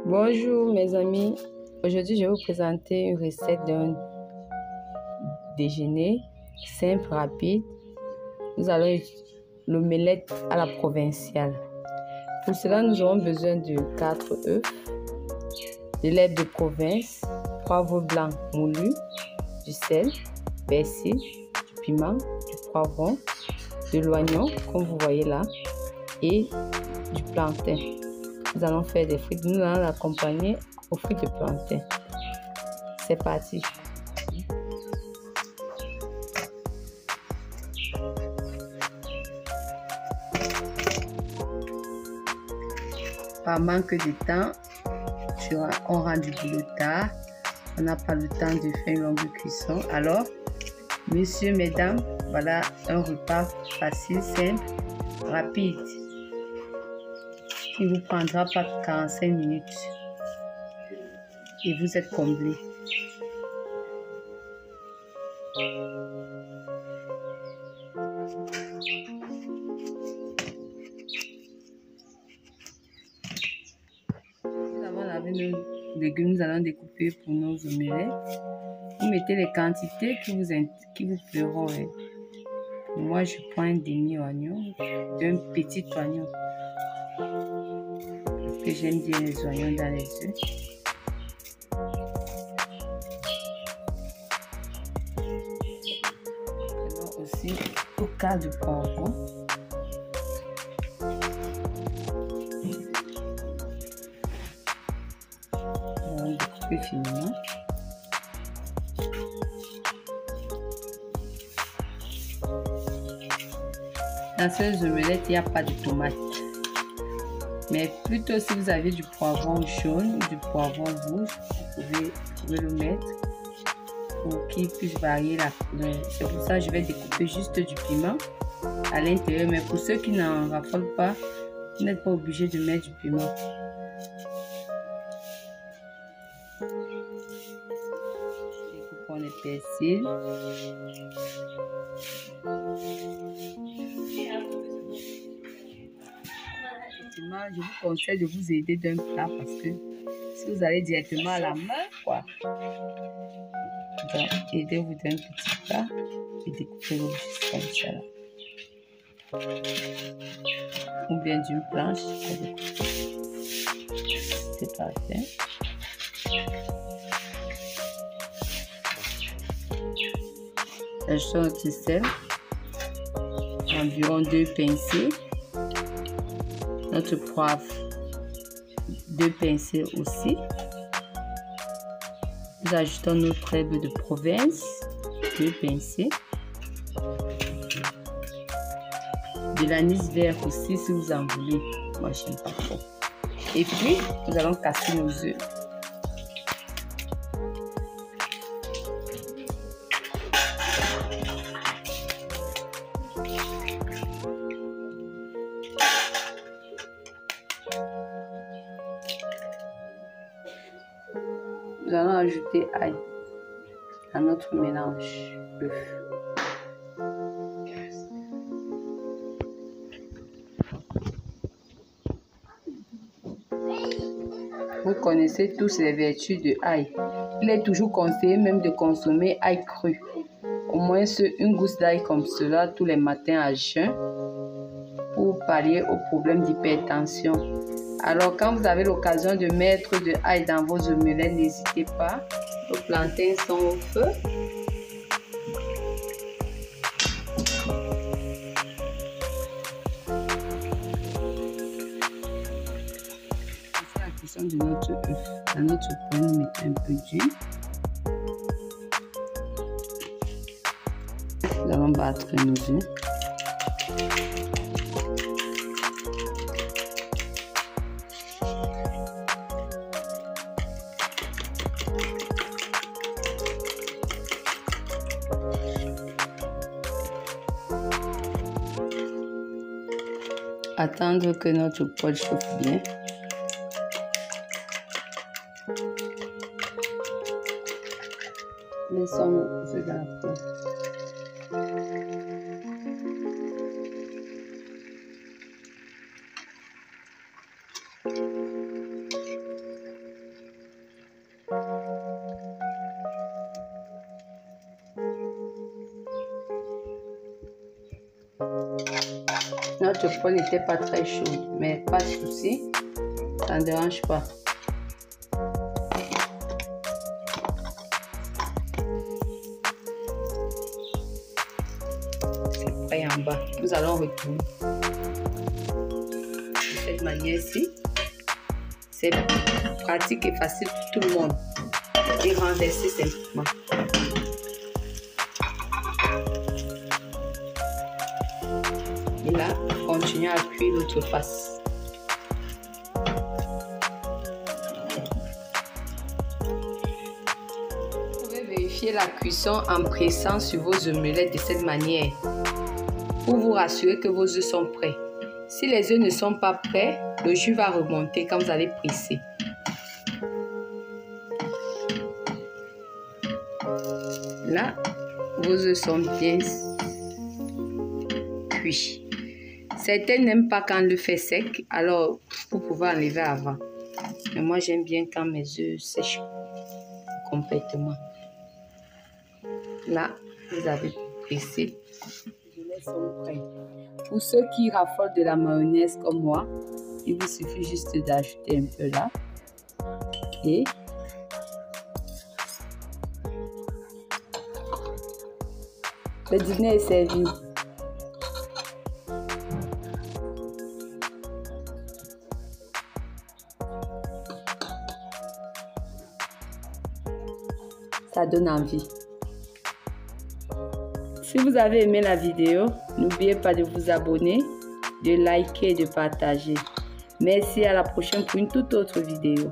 Bonjour mes amis, aujourd'hui je vais vous présenter une recette d'un déjeuner simple, rapide. Nous allons l'omelette à la provinciale. Pour cela, nous aurons besoin de 4 œufs, de lait de province, poivre blanc moulu, du sel, persil, du piment, du poivron, de l'oignon comme vous voyez là et du plantain. Nous allons faire des frites. Nous allons l'accompagner aux frites de plantain. C'est parti. Par manque de temps, on rend du boulot tard. On n'a pas le temps de faire une longue cuisson. Alors, messieurs, mesdames, voilà un repas facile, simple, rapide. Il ne vous prendra pas 45 minutes. Et vous êtes comblés. Nous avons lavé nos légumes, nous allons découper pour nos omelettes. Vous mettez les quantités qui vous plairont. Moi, je prends un demi-oignon, d'un petit oignon. Parce que j'aime bien les oignons dans les œufs. Prenons aussi au cas du poivron. On va découper finement. Dans ces omelettes, il n'y a pas de tomate. Mais plutôt si vous avez du poivron jaune ou du poivron rouge, vous pouvez le mettre pour qu'il puisse varier la couleur. C'est pour ça que je vais découper juste du piment à l'intérieur. Mais pour ceux qui n'en raffolent pas, vous n'êtes pas obligé de mettre du piment. Découpons les persils. Je vous conseille de vous aider d'un plat parce que si vous allez directement à la main, quoi. Donc, aidez-vous d'un petit plat et découpez-le juste comme ça. Là. Ou bien d'une planche. C'est parfait. Ajoutons notre sel. Environ 2 pincées. Notre poivre, 2 pincées aussi. Nous ajoutons notre herbe de province, 2 pincées. De l'anis vert aussi si vous en voulez. Moi, je n'aime pas trop. Et puis, nous allons casser nos œufs. Nous allons ajouter ail à notre mélange d'œufs. Vous connaissez tous les vertus de ail. Il est toujours conseillé même de consommer ail cru. Au moins une gousse d'ail comme cela tous les matins à jeun pour pallier aux problèmes d'hypertension. Alors quand vous avez l'occasion de mettre de l'ail dans vos omelettes, n'hésitez pas. Nos plantains sont au feu. C'est la cuisson de notre œuf. Dans notre poêle, nous mettons un peu d'huile. Nous allons battre nos œufs. Attendre que notre poêle chauffe bien. Laissons nos œufs dans la poêle. Notre poêle n'était pas très chaude, mais pas de souci, ça ne dérange pas. C'est prêt en bas. Nous allons retourner. De cette manière-ci, c'est pratique et facile pour tout le monde. Et renverser simplement. Et là, continuez à cuire l'autre face. Vous pouvez vérifier la cuisson en pressant sur vos omelettes de cette manière pour vous rassurer que vos œufs sont prêts. Si les œufs ne sont pas prêts, le jus va remonter quand vous allez presser. Là, vos œufs sont bien cuits. Certains n'aiment pas quand l'œuf est sec, alors vous pouvez enlever avant. Mais moi, j'aime bien quand mes œufs sèchent complètement. Là, vous avez pressé. Les œufs sont prêts. Pour ceux qui raffolent de la mayonnaise comme moi, il vous suffit juste d'ajouter un peu là. Et le dîner est servi. Ça donne envie. Si vous avez aimé la vidéo, n'oubliez pas de vous abonner, de liker et de partager. Merci, à la prochaine pour une toute autre vidéo.